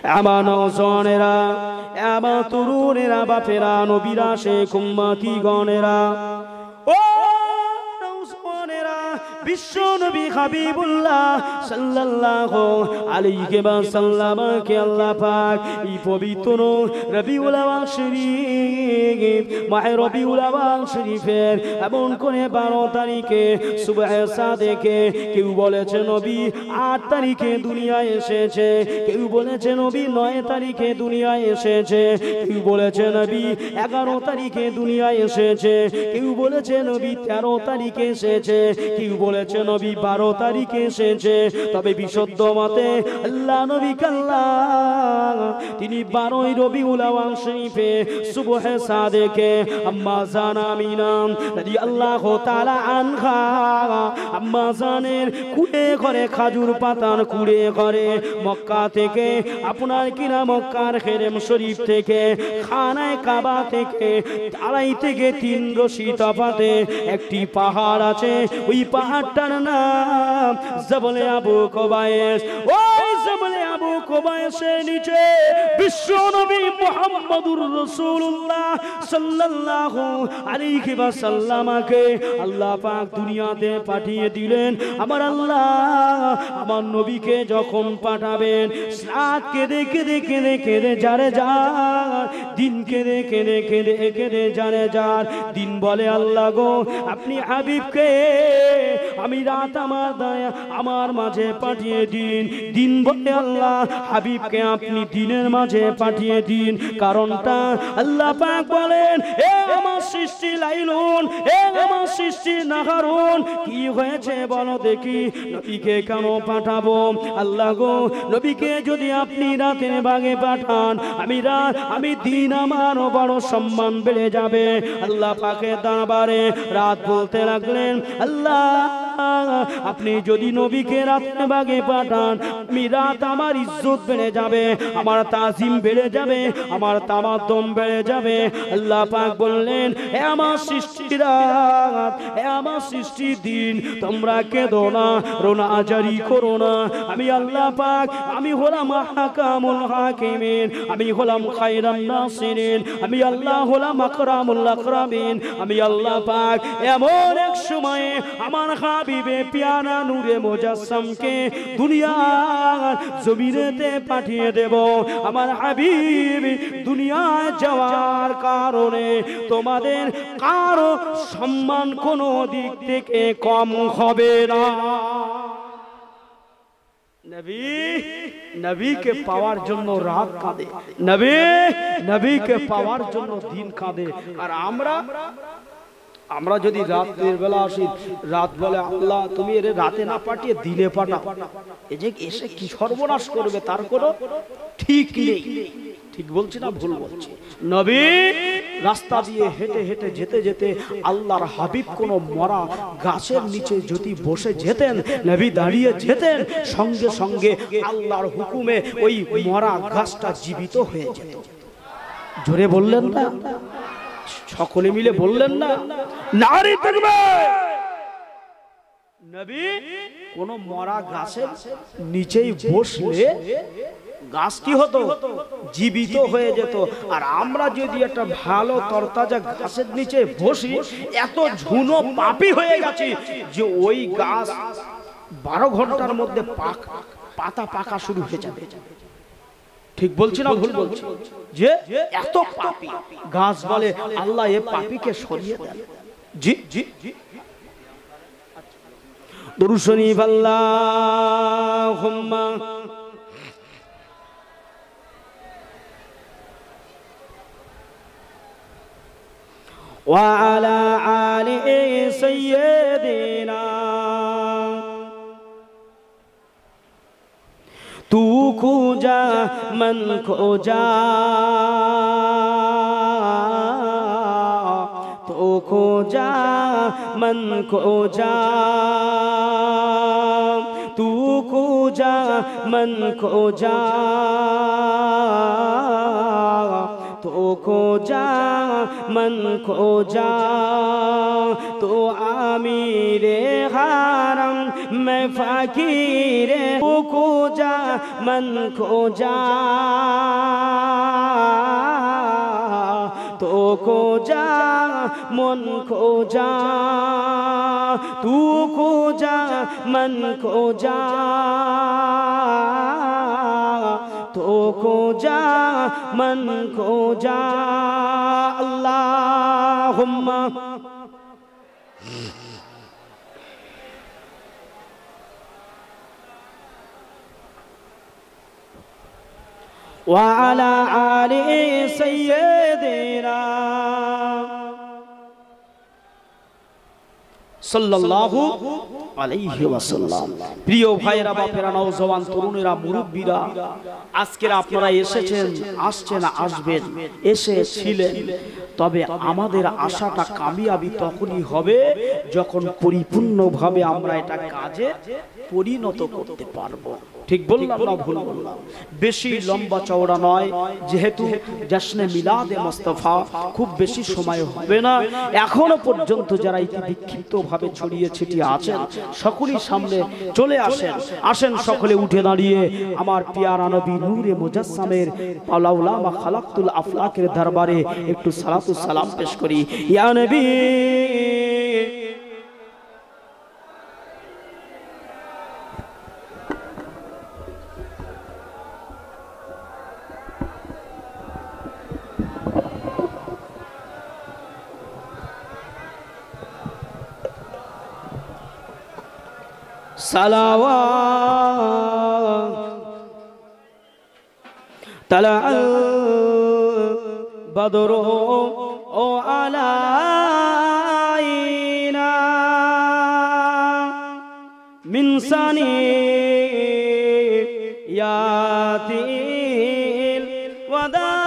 আমার নওজনেরা, আমার তরুণেরা, বাপেরা, নবীরা, শেখ উম্মতি গণেরা, ও নওজনেরা, বিশ্ব নবী হাবিবুল্লাহ সাল্লাল্লাহু আলাইহি ওয়াসাল্লামকে আল্লাহ পাক এই পবিত্র রবিউল আউয়াল শরীফ, মাহে রবিউল আউয়াল শরীফের এমন করে 12 তারিখে সুবহে সাদেকে কেউ বলেছে নবী 8 তারিখে দুনিয়ায় এসেছে, কেউ বলেছে নবী 9 তারিখে দুনিয়ায় এসেছে, কেউ বলেছে নবী 11 তারিখে দুনিয়ায় এসেছে, কেউ বলেছে নবী 13 তারিখে এসেছে, কেউ বলেছে নবী 12 তারিখে এসেছে। তবে বিশুদ্ধ মতে আল্লাহ নবী কাল্লাহ তিনি 12ই রবিউল আউয়াল শরীফে সুবহে সাদেকে আম্মা জান আমিনা রাদিয়াল্লাহু তাআলা আনহা, আম্মা জানের কুড়ে ঘরে খেজুর পাতার কুড়ে ঘরে মক্কা থেকে আপনার কিনা মক্কার হেরেম শরীফ থেকে খানায় কাবা থেকে 2.5 থেকে 3 রশি তফাতে একটি পাহাড় আছে, ওই পাহাড়টার নাম জবলে আবু কুবাইস। ওই জবলে আবু কুবাইসের নিচে বিশ্ব নবী মুহাম্মদুর রাসূলুল্লাহ সাল্লাল্লাহু আলাইহি ওয়াসাল্লামকে আল্লাহ পাক দুনিয়াতে পাঠিয়ে দিলেন। আমার আল্লাহ আমার নবীকে যখন পাঠাবেন, রাত কেঁদে কেঁদে কেঁদে কেঁদে যারে যার, দিন কেঁদে কেঁদে কেঁদে কেঁদে যারে যার, দিন বলে আল্লাহ গো আপনি হাবিবকে আমি রাত আমার মাঝে পাঠিয়ে দিন, দিন বলে আল্লাহ হাবিবকে আপনি দিনের মাঝে পাঠিয়ে দিন। কারণটা আল্লাহ পাক বলেন, এ আমার সৃষ্টি লাইলুন, এ আমার সৃষ্টি নাহারুন, কি হয়েছে বলো দেখি, নবীকে কেন পাঠাবো? আল্লাহ গো নবীকে যদি আপনি রাতের ভাগে পাঠান, আমি দিন আমারও বড় সম্মান বেড়ে যাবে। আল্লাহ পাকের দরবারে রাত বলতে লাগলেন, আল্লাহ আপনি যদি নবীকে রাতের ভাগে পাঠান, আমি রাত আমার ইজ্জত বেড়ে যাবে, আমার তাজিম বেড়ে যাবে, আমার তামাদ্দুম বেড়ে যাবে। আল্লাহ পাক বললেন, হে আমার সৃষ্টির রাত, হে আমার সৃষ্টির দিন, তোমরা কেঁদো না, রোনা জারি করো না। আমি আল্লাহ পাক আমি হলাম হাকামুল হাকিমিন, আমি হলাম খায়রান নাসিরিন, আমি আল্লাহ হলাম আকরামুল আকরামিন। আমি আল্লাহ পাক এমন এক সময়ে আমার হাবিবে পিয়ারা নূরে মুজাসসামকে দুনিয়ার জমিনেতে পাঠিয়ে দেব। আমার হাবিব দুনিয়ায় যাওয়ার কারণে তোমাদের কারো সম্মান কোনো দিক থেকে কম হবে না। নবীকে পাওয়ার জন্য রাত কাঁদে, নবীকে পাওয়ার জন্য দিন কাঁদে। আর আমরা যদি রাতের বেলা আসি, রাত বলে আল্লাহ তুমি এর রাতে না পাঠিয়ে দিনে পাঠাও, এই যে এসে কি সর্বনাশ করবে তার কোনো ঠিক নেই। ঠিক বলছি না ভুল বলছি? নবী রাস্তা দিয়ে হেঁটে হেঁটে যেতে যেতে আল্লাহর হাবিব কোনো মরা গাছের নিচে যদি বসে যেতেন, নবী দাঁড়িয়ে যেতেন, সঙ্গে সঙ্গে আল্লাহর হুকুমে ওই মরা গাছটা জীবিত হয়ে যেত। জোরে বললেন না? সকলে মিলে বললেন না? নারী থাকবে। নবী কোন মরা গাছের নিচেই বসলে গাছ কি হতো? জীবিত হয়ে যেত। আর আমরা যদি একটা ভালো তরতাজা গাছের নিচে বসি, এত ঝুনো পাপী হয়ে গেছি যে ওই গাছ 12 ঘন্টার মধ্যে পাতা পাকা শুরু হয়ে যাবে। ঠিক বলছি না ভুল বলছি? যে এত পাপী গাছ বলে আল্লাহ এ পাপীকে সরিয়ে দেন। জি জি জি দুরূদ শরীফ আল্লাহুম্মা ওয়া আলা আলি সাইয়্যিদিনা तू खोजा मन खोजा, तो खोजा मन खोजा, तू खोजा मन खोजा, तो खोजा मन खोजा, तो आमीरे हरम मैं फकीर को जा मन को जा तो को जा मन को जा तू को जा मन को जा तो को जा मन को जा अल्लाहुम्मा वाला आले सय्यदना सल्लल्लाहु अलैहि वसल्लम। प्रिय भाইরা বাপেরা নওজওয়ান তরুণেরা মুরব্বীরা আজকের আপনারা এসেছেন আসছেন আসবেন এসেছিলেন তবে আমাদের আশাটা কামিয়াবি তখনই হবে যখন পরিপূর্ণভাবে আমরা এটা কাজে পরিণত করতে পারবো। ঠিক বললাম না ভুল বললাম? বেশি লম্বা চওড়া নয় যেহেতু জশ্নে মিলাদে মুস্তাফা খুব বেশি সময় হবে না। এখনো পর্যন্ত যারা বিক্ষিপ্তভাবে ছড়িয়ে ছিটিয়ে আছেন সকলেই সামনে চলে আসেন। আসেন সকলে উঠে দাঁড়িয়ে আমার পিয়ারা নবী নূরে মুজাসসামের পালাউলামা খালাকতুল আফলাকের দরবারে একটু সালাতু সালাম পেশ করি। ইয়া নবী صلوات طلع البدر علينا من ثنيات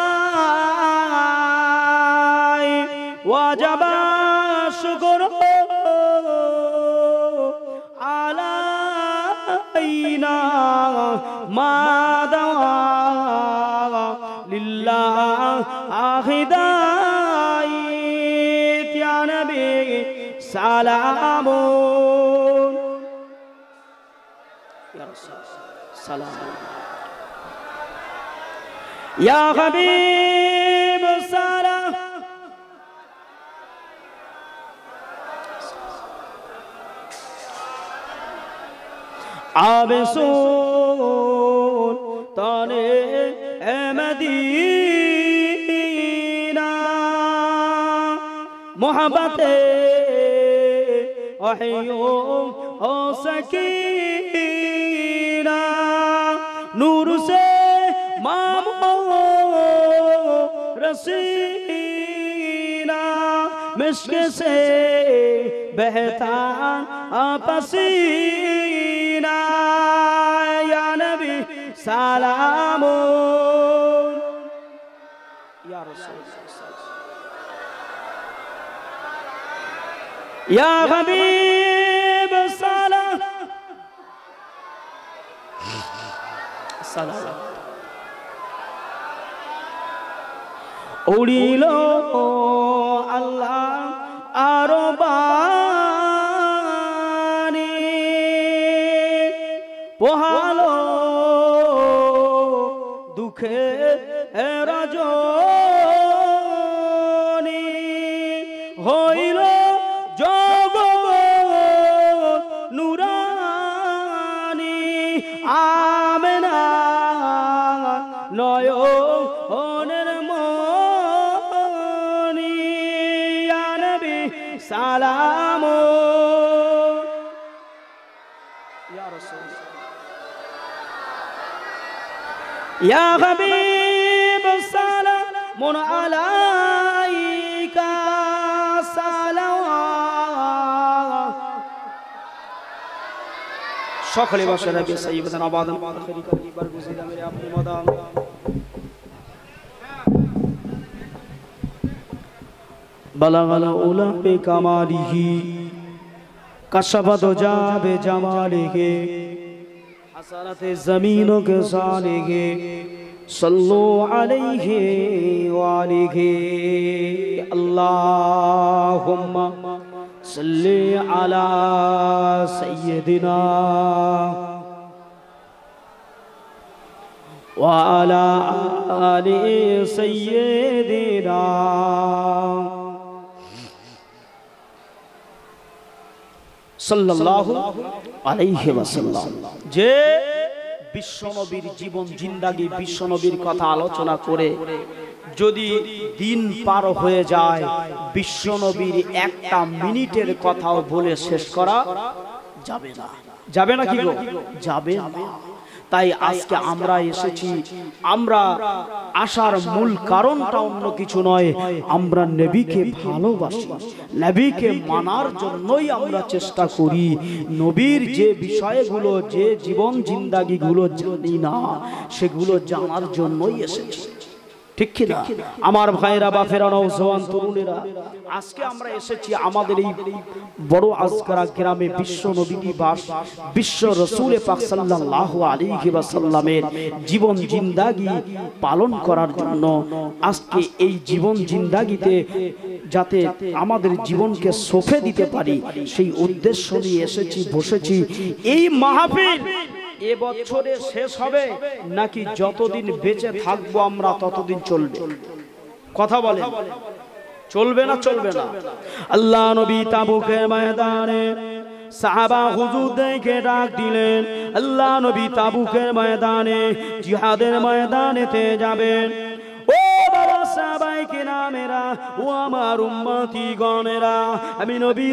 الوداع وجب الشكر ما دعا لله هدايت يا نبي سلام يا رسول سلام يا حبيب سلام आबसून ताने मदीना मोहब्बते अहियो हो सकीना नूर से मामो रसीना मिश्क से बहता पसीना या नबी सलाम या रसूल या हबीब सलाम सलाम उड़िलो अल्लाह आरोबानी पोहालो दुखे रजनी হইল জগৎ নুরানি আমেনা নয়নের মনি ইয়া নবী সালাম ইয়া রাসূল ইয়া হাবিব সালামুন আলাইকা সকলে বসে রাখবে সাইয়্যিদানা আবাদান আখিরি কবি বরগুজিদা মেরে আপনি মদান বালাগাল উলা বে কামালিহি কাশাফাত জাবে জামালিহি হাসারাতে জমিনও কে সালিহি সল্লু আলাইহি ওয়া আলিহি আল্লাহুম্মা সাল্লি আলা সাইয়্যিদিনা ওয়া আলা আলি সাইয়্যিদিনা সাল্লাল্লাহু আলাইহি ওয়াসাল্লাম। যে বিশ্বনবীর জীবন জিন্দাগি, বিশ্বনবীর কথা আলোচনা করে যদি দিন পার হয়ে যায়, বিশ্বনবীর একটা মিনিটের কথাও বলে শেষ করা যাবে না। যাবে না কি গো? যাবে না। তাই আজকে আমরা এসেছি, আমরা আসার মূল কারণটা অন্য কিছু নয়, আমরা নবীকে ভালোবাসি, নবীকে মানার জন্যই আমরা চেষ্টা করি। নবীর যে বিষয়গুলো, যে জীবন জিন্দাগিগুলো জানি না, সেগুলো জানার জন্যই এসেছি। ঠিক কি না আমার ভাইরা, বাপেরা, নওজওয়ান তরুণেরা? আজকে আমরা এসেছি আমাদের এই বড় আজকারা গ্রামে বিশ্ব নবী বাস, বিশ্ব রসুল পাক সাল্লাল্লাহু আলাইহি ওয়াসাল্লামের জীবন জিন্দাগি পালন করার জন্য। আজকে এই জীবন জিন্দাগিতে যাতে আমাদের জীবনকে সঁপে দিতে পারি, সেই উদ্দেশ্য নিয়ে এসেছি, বসেছি। এই মাহফিল এ বছরে শেষ হবে নাকি যতদিন বেঁচে থাকবো আমরা ততদিন চলবে? কথা বলেন, চলবে না চলবে না? আল্লাহ নবী তাবুকের ময়দানে সাহাবা হুজুর দেখে ডাক দিলেন। আল্লাহ নবী তাবুকের ময়দানে, জিহাদের ময়দানেতে যাবেন। ও বাবা সাহাবায়ে কেরামেরা, ও আমার উম্মতি গণেরা, আমি নবী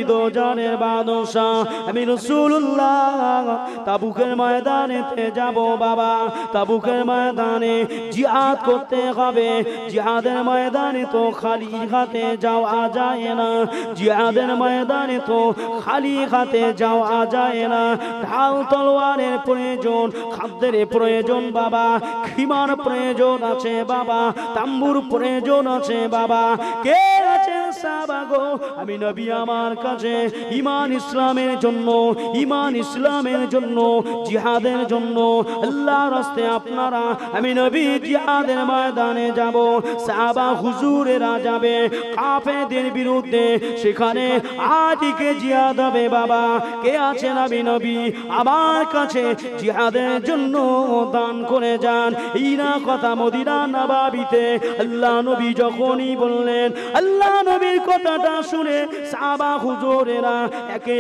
দো জানের বাদশা, আমি রাসূলুল্লাহ তাবুকের ময়দানেতে যাব বাবা। তাবুকের ময়দানে জিহাদ করতে হবে। জিহাদের ময়দানে তো খালি হাতে যাওয়া যায় না, জিহাদের ময়দানে তো খালি হাতে যাওয়া যায় না। ঢাল তলোয়ারের প্রয়োজন, খাদ্যের প্রয়োজন বাবা, খিমার প্রয়োজন আছে বাবা, তাম্বুর প্রয়োজন আছে বাবা। কে আছে সাহাবা গো? আমি নবী আমার কাছে ঈমান ইসলামের জন্য, ঈমান ইসলামের জন্য, জিহাদের জন্য আল্লাহর রাস্তায় আপনারা, আমি নবী জিহাদের ময়দানে যাব। সাহাবা হুজুরেরা যাবে কাফেরদের বিরুদ্ধে, সেখানে আজকে জিহাদ হবে বাবা। কে আছে নবী আমার কাছে জিহাদের জন্য দান করে যান। এই না কথা মদিনা নবাবিতে আল্লাহ নবী যখনই বললেন, আল্লাহ নবীর কথাটা শুনে সাহাবা হুজুরেরা একে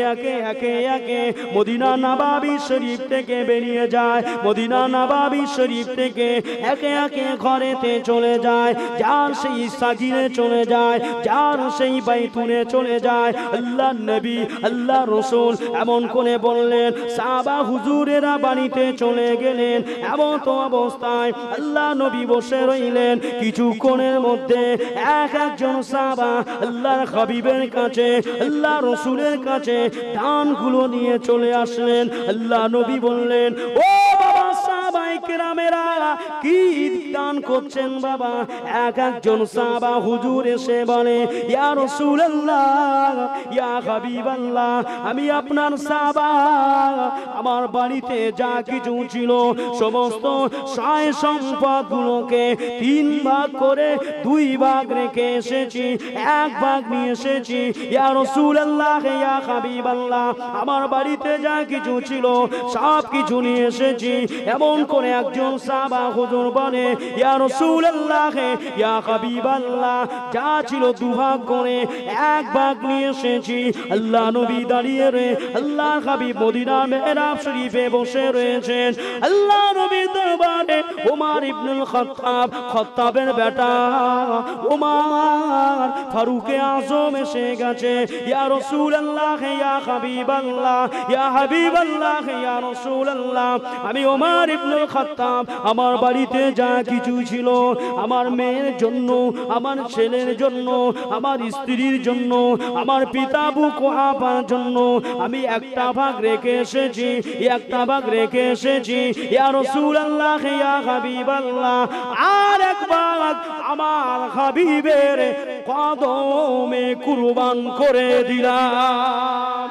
একে মদিনা নবাবী শরীফ থেকে বেরিয়ে যায়। মদিনা নবাবী শরীফ থেকে একে একে ঘরেতে চলে যায়, যার সেই সাজিরে চলে যায়, যার সেই বাইতুনে চলে যায়। আল্লাহ নবী, আল্লাহ রাসূল এমন করে বললেন, সাহাবা হুজুরেরা বাড়িতে চলে গেলেন। এমন তো অবস্থায় আল্লাহ নবী বসে রইলেন। কিছুক্ষণের মধ্যে একজন সাহাবা আল্লাহর হাবিবের কাছে, আল্লাহ রাসূলের কাছে দানগুলো নিয়ে চলে আসলেন। আল্লাহ নবী বললেন, ও বাবা সাহাবায়ে কেরামেরা, কি দান করছেন বাবা? একজন সাহাবা হুজুর এসে বলে, ইয়া রাসূলুল্লাহ, ইয়া হাবিবাল্লাহ, আমি আপনার সাহাবা, আমার বাড়িতে যা কিছু ছিল সমস্ত সয় সম্পদগুলোকে 3 ভাগ করে 2 ভাগ রেখে এসেছি, 1 ভাগ নিয়ে এসেছি। ইয়া রাসূলুল্লাহ, ইয়া হাবিবাল্লাহ, আমার বাড়িতে যা কিছু ছিল সব কিছু নিয়ে এসেছি। এমন করে একজন সাহাবা হুজুর বলে, ইয়া রাসূলুল্লাহ, ইয়া হাবিবাল্লাহ, যা ছিল 2 ভাগ করে 1 ভাগ নিয়ে এসেছি। আল্লাহ নবী দাঁড়িয়ে রে, আল্লাহ হাবিব মদিনা মেহরাব শরীফে বসে রয়েছেন। আল্লাহ নবীর দরবারে ওমর ইবনুল খাত্তাব, খাত্তাবের বেটা ওমর ফারুকে আজম এসে গেছে। ইয়া রাসূলুল্লাহ, ইয়া হাবিবাল্লাহ, ইয়া হাবিবাল্লাহ, ইয়া রাসূলুল্লাহ, আমি ওমর ইবনুল খাত্তাব, আমার বাড়িতে যা কিছু ছিল, আমার মেয়ের জন্য, আমার ছেলের জন্য, আমার স্ত্রীর জন্য, আমার পিতা আবু কুহাফার জন্য আমি 1টা ভাগ রেখে এসেছি, 1টা ভাগ রেখে এসেছি। ইয়া রাসূলুল্লাহ, ইয়া হাবিবাল্লাহ, আর 1 ভাগ আমার হাবিবের কদমে কুরবান করে দিলাম।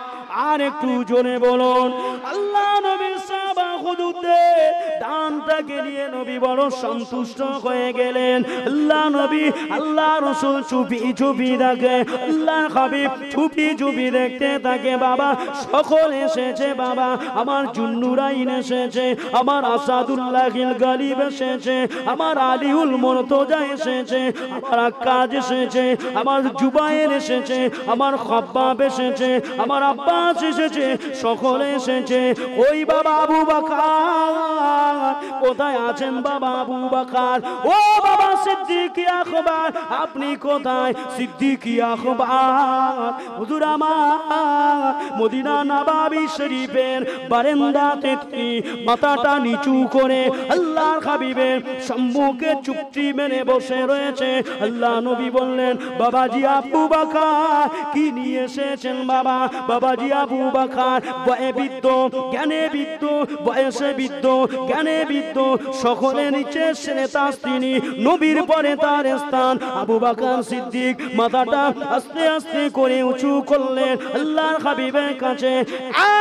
আর একটু জোরে বলুন, আল্লাহ নবীর সাহাবা হুজুরদের দানটাকে নিয়ে নবী বড় সন্তুষ্ট হয়ে গেলেন। আল্লাহ নবী আল্লাহ রাসূল চুপি চুপি দেখে, আল্লাহ হাবিব চুপি চুপি দেখতে থাকে। বাবা সকল এসেছে, বাবা আমার জুন্নুরাইন এসেছে, আমার আসাদুল্লাহিল গালিব এসেছে, আমার আলিউল মুরতজা এসেছে, আমার আক্কাজ এসেছে, আমার জুবায়ের এসেছে, আমার খাব্বাব এসেছে, আমার আব্বাস এসেছে, সকলে এসেছে। ওই বাবা আবু বকর কোথায় আছেন? বাবা আবু বকর, ও বাবা সিদ্দিক আকবর আপনি কোথায়? সিদ্দিক আকবর হুজুর আমার মদিনা নববী শরীফের বারান্দাতে মাথাটা নিচু করে আল্লাহর হাবিবের সম্মুখে চুপটি মেরে বসে রয়েছে। আল্লাহ নবী বললেন, বাবাজি আবু বকর কি নিয়ে এসেছেন? বাবা বাবাজি আবু বকর বয়ে বৃদ্ধ, জ্ঞানে বৃদ্ধ, বয়সে বৃদ্ধ, জ্ঞানে বৃদ্ধ, সকলের নিচে শ্রেতা তিনি, নবীর পরে তার স্থান। আবু বকর সিদ্দিক মাথাটা আস্তে আস্তে করে উঁচু করলেন আল্লাহর হাবিবের কাছে,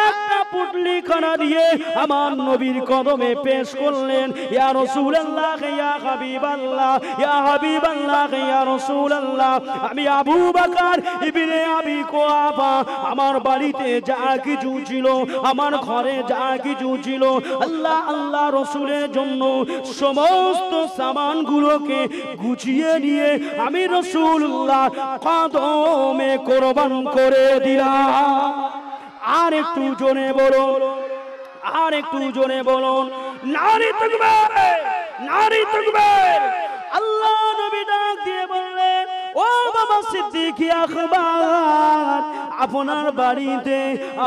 একটা পুটলি খানা দিয়ে আমার নবীর কদমে পেশ করলেন। ইয়া রাসূলুল্লাহ, ইয়া হাবিবাল্লাহ, ইয়া হাবিবাল্লাহ, ইয়া রাসূলুল্লাহ, আমি আবু বকর ইবনে আবি কুহাফা, আমার বাড়িতে যা কিছু ছিল, আমার ঘরে যা কিছু ছিল, আল্লাহ আল্লাহ রাসূলের জন্য সমস্ত সামানগুলোকে গুছিয়ে নিয়ে আমি রাসূলুল্লাহ কদমে কুরবান করে দিলাম। আর একটু জোরে বলুন, আর একটু জোরে বলুন, নারী তাকবীর, নারী তাকবীর। আল্লাহ নবী ডাক দিয়ে বললেন, ও বাবা সিদ্দিক আকবর, আপনার বাড়িতে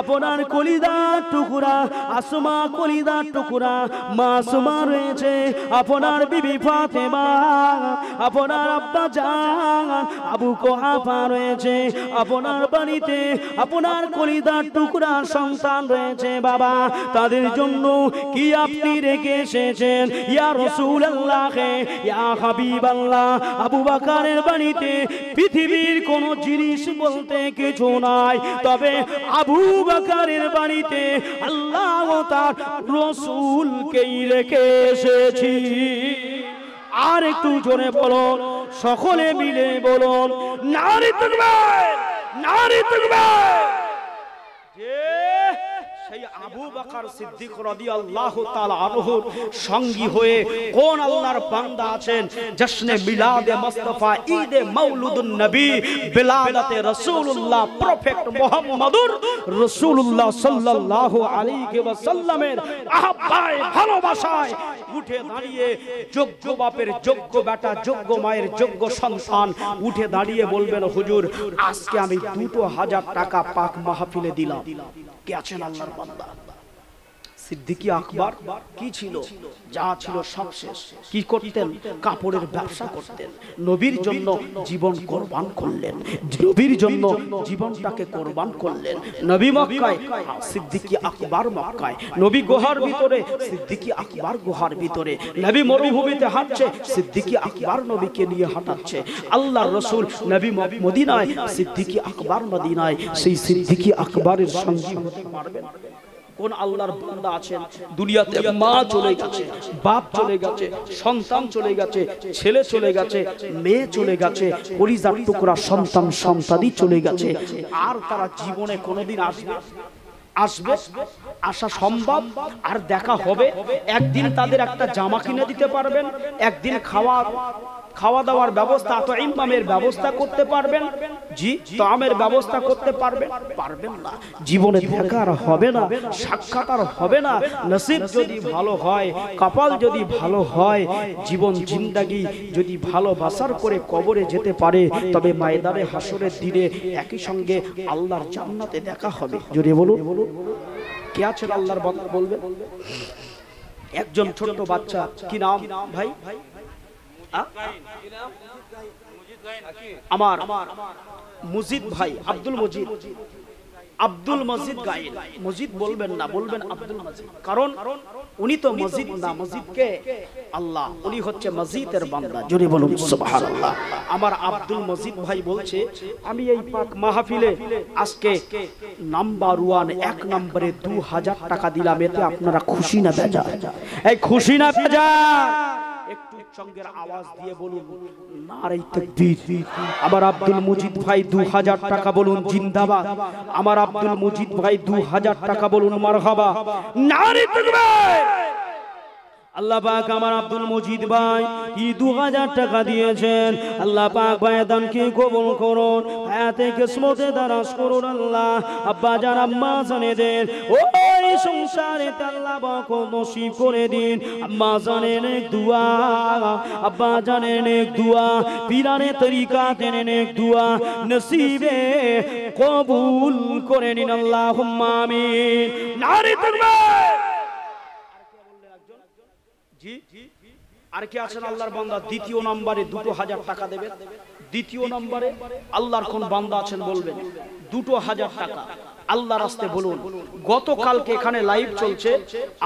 আপনার কলিজার টুকরা আসমা, কলিজার টুকরা মাসুমা রয়েছে, আপনার বিবি ফাতেমা, আপনার আব্বা জান আবু কুহাফা রয়েছে, আপনার বাড়িতে আপনার কলিজার টুকরা সন্তান রয়েছে। বাবা তাদের জন্য কি আপনি রেখে এসেছেন? ইয়া রাসূলুল্লাহ, ইয়া হাবিবাল্লাহ, আবু বকরের বাড়িতে পৃথিবীর কোন জিনিস বলতে কিছু নাই, তবে আবু বকরের বাড়িতে আল্লাহ ও তার রাসূলকেই রেখে এসেছি। আর একটু জোরে বলুন, সকলে মিলে বলুন, নারী তাকবীর, নারী তাকবীর। সেই আবু বকর সিদ্দিক রাদিয়াল্লাহু তাআলা আনহুর সঙ্গী হয়ে কোন আল্লাহর বান্দা আছেন? জশ্নে মিলাদে মুস্তাফা, ঈদে মাউলুদুন নবী, বিলাদাতে রাসূলুল্লাহ, প্রফেট মুহাম্মদুর রাসূলুল্লাহ সাল্লাল্লাহু আলাইহি ওয়াসাল্লামের আহ্বায় ভালোবাসায় উঠে দাঁড়িয়ে যোগ্য বাপের যোগ্য বেটা, যোগ্য মায়ের যোগ্য সন্তান উঠে দাঁড়িয়ে বলবেন, হুজুর আজকে আমি ২০০০ টাকা পাক মাহফিলে দিলাম। কে আছেন আল্লাহর বান্দা? সিদ্দিক আকবর কি ছিল? যা ছিল সব শেষ। কি করতেন? কাপড়ের ব্যবসা করতেন। নবীর জন্য জীবন কোরবান করলেন, নবীর জন্য জীবনটাকে কোরবান করলেন। নবী মক্কায়, সিদ্দিক আকবর মক্কায়। নবী গুহার ভিতরে, সিদ্দিক আকবর গুহার ভিতরে। নবী মরুভূমিতে হাঁটছে, সিদ্দিক আকবর নবীকে নিয়ে হাঁটাচ্ছে। আল্লাহর রাসূল নবী মদিনায়, সিদ্দিক আকবর মদিনায়। সেই সিদ্দিক আকবরের সঙ্গী হতে পারবেন? কোন আল্লাহর বান্দা আছেন দুনিয়াতে? মা চলে গেছে, বাপ চলে গেছে, সন্তান চলে গেছে, ছেলে চলে গেছে, মেয়ে চলে গেছে, পরিজার টুকরা সন্তান সন্তানই চলে গেছে, আর তারা জীবনে কোনোদিন আসবে? আসবে? আসা সম্ভব? আর দেখা হবে? একদিন তাদের একটা জামা কিনে দিতে পারবেন? একদিন খাওয়া দাওয়ার ব্যবস্থা, ইমামের ব্যবস্থা করতে পারবেন? জি, তামের ব্যবস্থা করতে পারবেন? পারবেন না। জীবনে দেখা আর হবে না, সাক্ষাৎ আর হবে না। নসিব যদি ভালো হয়, কপাল যদি ভালো হয়, জীবন জিন্দাগি যদি ভালোবাসার করে কবরে যেতে পারে, তবে ময়দানে হাসরের দিনে একই সঙ্গে আল্লাহর জান্নাতে দেখা হবে। জোরে বলুন, কে আছেন আল্লাহর বান্দা বলবেন? একজন ছোট বাচ্চা, কি নাম ভাই? আমার মুজিদ ভাই, আব্দুল মজিদ, আব্দুল মজিদ গায়েন। মজিদ বলবেন না, বলবেন আব্দুল মজিদ। কারণ উনি তো মসজিদ না, মসজিদকে আল্লাহ, উনি হচ্ছে মসজিদের বান্দা। জোরে বলুন সুবহানাল্লাহ। আমার আব্দুল মজিদ ভাই বলছে আমি এই পাক মাহফিলে আজকে নাম্বার 1 এক নম্বরে 2000 টাকা দিলাম, এতে আপনারা খুশি না বেজার? এই খুশি না বেজার? একটু সঙ্গের আওয়াজ দিয়ে বলুন নারে তাকবীর। আমার আব্দুল মজিদ ভাই 2000 টাকা বলুন জিন্দাবাদ। আমার আব্দুল মজিদ ভাই 2000 টাকা বলুন মারহাবা। নারে তাকবীর। আল্লাহ পাক আমার আব্দুল মজিদ ভাই কি 2000 টাকা দিয়েছেন, আল্লাহ পাক ভাইদানকে কবুল করুন, হায়াতে কিসমতে দারাজ করুন। আল্লাহ আব্বা জান আম্মা জানেদের ওই সংসারে আল্লাহ বরকত নসিব করে দিন। আম্মা জানের নেক দোয়া, আব্বা জানের নেক দোয়া, পীরানে তরিকাতে নেক দোয়া নসিবে কবুল করে নিন। আল্লাহুম্মা আমিন। নারে তাকবীর। আর কি আছেন আল্লাহর বান্দা দ্বিতীয় নম্বরে 2000 টাকা দেবেন? দ্বিতীয় নম্বরে আল্লাহর কোন বান্দা আছেন বলবেন 2000 টাকা আল্লাহর রাস্তায় বলুন। গতকালকে এখানে লাইভ চলছে,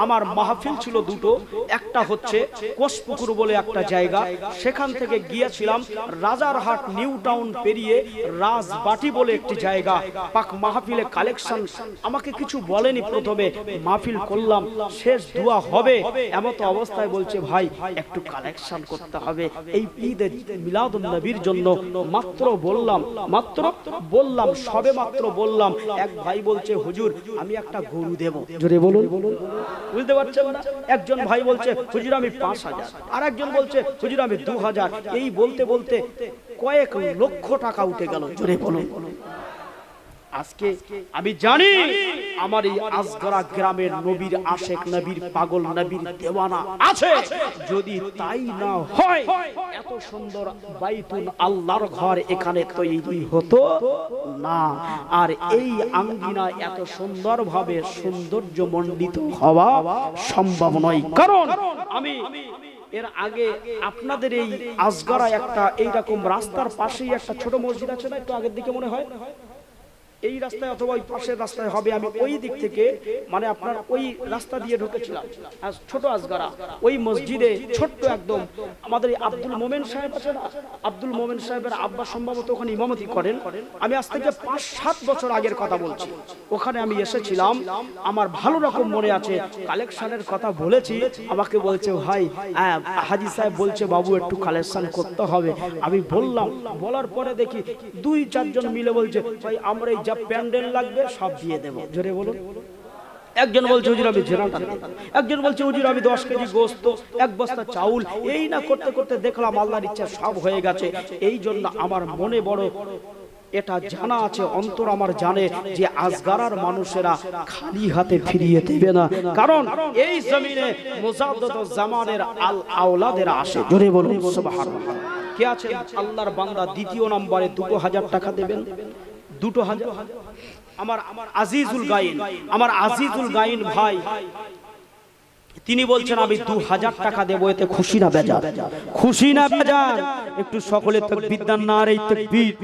আমার মাহফিল ছিল দুটো, একটা হচ্ছে কোষপুকুর বলে একটা জায়গা, সেখান থেকে গিয়েছিলাম রাজারহাট নিউ টাউন পেরিয়ে রাজবাটি বলে একটি জায়গা। পাক মাহফিলে কালেকশন আমাকে কিছু বলেনি, প্রথমে মাহফিল করলাম, শেষ দোয়া হবে এমত অবস্থায় বলছে ভাই একটু কালেকশন করতে হবে এই ঈদে মিলাদুন নবীর জন্য। মাত্র বললাম সবে মাত্র বললাম, এক ভাই বলছে হুজুর আমি একটা গরু দেব। জোরে বলুন, বুঝতে পারছেন না? একজন ভাই বলছে হুজুর আমি 5000, আর একজন বলছে হুজুর আমি 2000। এই বলতে বলতে কয়েক লক্ষ টাকা উঠে গেল। জোরে বলুন। আজকে আমি জানি আমার এই আজগরা গ্রামের নবীর আশেক, নবীর পাগল, নবীর দেওয়ানা আছে। যদি তাই না হয় এত সুন্দর বাইতুল আল্লাহর ঘর এখানে তৈরি হতো না, আর এই আঙ্গিনা এত সুন্দরভাবে সৌন্দর্য মণ্ডিত হওয়া সম্ভব নয়। কারণ আমি এর আগে আপনাদের এই আজগরা একটা এইরকম রাস্তার পাশেই একটা ছোট মসজিদ আছে না, একটু আগের দিকে মনে হয় এই রাস্তায় অথবা ওই পাশের রাস্তায় হবে, আমি ওই দিক থেকে মানে আপনার ওই রাস্তা দিয়ে ঢুকেছিলাম ছোট আজগারা। ওই মসজিদে ছোট্ট একদম আমাদের আব্দুল মোমেন সাহেব আছে না, আব্দুল মোমেন সাহেবের আব্বা সম্ভবত ওখানে ইমামতি করেন। আমি আজ থেকে 5-7 বছর আগের কথা বলছি, ওখানে আমি এসেছিলাম। আমার ভালো রকম মনে আছে, কালেকশনের কথা বলেছি, আমাকে বলছে ভাই হাজি সাহেব বলছে বাবু একটু কালেকশন করতে হবে। আমি বললাম, বলার পরে দেখি 2-4 জন মিলে বলছে ভাই আমরা এই যা প্যান্ডেল লাগবে সব দিয়ে দেব। জোরে বলুন। একজন বলছে হুজুর আমি জেনাটা, একজন বলছে হুজুর আমি 10 কেজি গোশত, 1 বস্তা চাউল। এই না করতে করতে দেখলাম আল্লাহর ইচ্ছা সব হয়ে গেছে। এই জন্য আমার মনে বড় এটা জানা আছে, অন্তর আমার জানে যে আজগারার মানুষেরা খালি হাতে ফিরিয়ে দেবে না, কারণ এই জমিনে মুজাদ্দিদ জামানের আল আওলাদেরা আসে। জোরে বলুন সুবহানাল্লাহ। কে আছে আল্লাহর বান্দা দ্বিতীয় নম্বরে 2000 টাকা দেবেন? 2000। আমার আজিজুল গাইন, আমার আজিজুল গাইন ভাই তিনি বলছেন আমি 2000 টাকা দেব, এতে খুশি না বেজার? খুশি না বেজার? একটু সকলে তাকবীর দেন, নারে তাকবীর।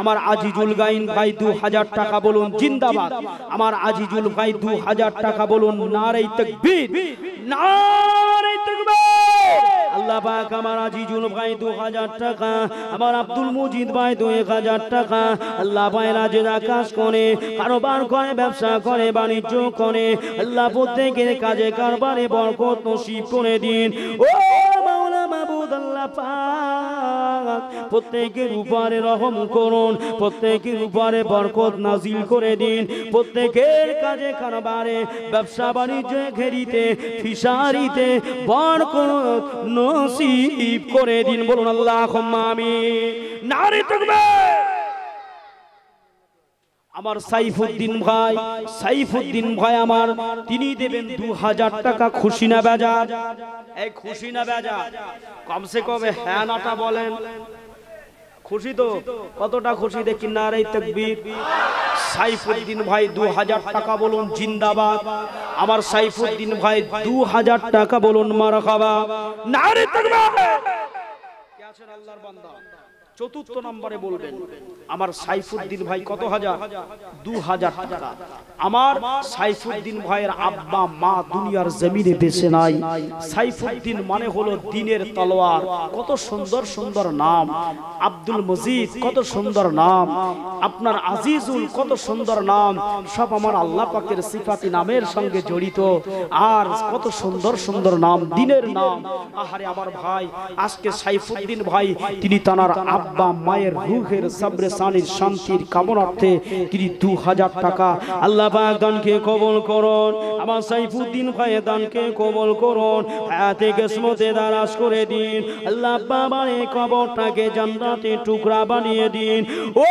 আমার আজিজুল গাইন ভাই 2000 টাকা বলুন জিন্দাবাদ। আমার আজিজুল ভাই 2000 টাকা বলুন নারে তাকবীর, নারে তাকবীর। আল্লাহ পাক আমার আজিজুল ভাই 2000 টাকা, আমার আব্দুল মজিদ ভাই 2000 টাকা। আল্লাহ ভাই রাজের আকাশ করে কারোবার করে, ব্যবসা করে, বাণিজ্য করে, আল্লাহ প্রত্যেকের কাজে কারবারে বরকত নসিব করে দিন। ও মাওলা মাবুদ আল্লাহ পাক প্রত্যেকের উপরে রহম করুন, প্রত্যেকের উপরে বরকত নাজিল করে দিন, প্রত্যেকের কাজে কারবারে, ব্যবসা বাণিজ্যে, ঘেরিতে, ফিশারিতে বরকত নসিব করে দিন। বলুন আল্লাহুম্মা আমিন। নারে তাকবীর। আমার সাইফুদ্দিন ভাই আমার তিনি দেবেন 2000 টাকা। খুশি না বেজার? এই খুশি না বেজার? কমসে কম হ্যাঁ নাটা বলেন। খুশি তো? কতটা খুশি দেখি নারে তাকবীর। সাইফুদ্দিন ভাই 2000 টাকা বলুন জিন্দাবাদ। আমার সাইফুদ্দিন ভাই 2000 টাকা বলুন মারহাবা। নারে তাকবীর। কে আছেন আল্লাহর বান্দা? চতুর্থ নম্বরে বলবেন আমার সাইফুদ্দিন ভাই কত হাজার? 2000 টাকা। আমার সাইফুদ্দিন ভাইয়ের আব্বা মা দুনিয়ার জমিনে বেঁচে নাই। সাইফুদ্দিন মানে হলো দিনের তলোয়ার। কত সুন্দর সুন্দর নাম। আব্দুল মজিদ কত সুন্দর নাম। আপনার আজিজুল কত সুন্দর নাম। সব আমার আল্লাহ পাকের সিফাতি নামের সঙ্গে জড়িত। আর কত সুন্দর সুন্দর নাম, দিনের নাম। আহারে আমার ভাই, আজকে সাইফুদ্দিন ভাই তিনি তার আব্বা মায়ের রূহের সবরে সানির শান্তির কামনার্থে তিনি 2000 টাকা আল্লাহ পাক দানকে কবুল করুন। আমার সাইফুদ্দিন ভাইয়ের দানকে কবুল করুন, হায়াতে কিসমতে দারাজ করে দিন। আল্লাহ বাবার এই কবরটাকে জান্নাতের টুকরা বানিয়ে দিন। ও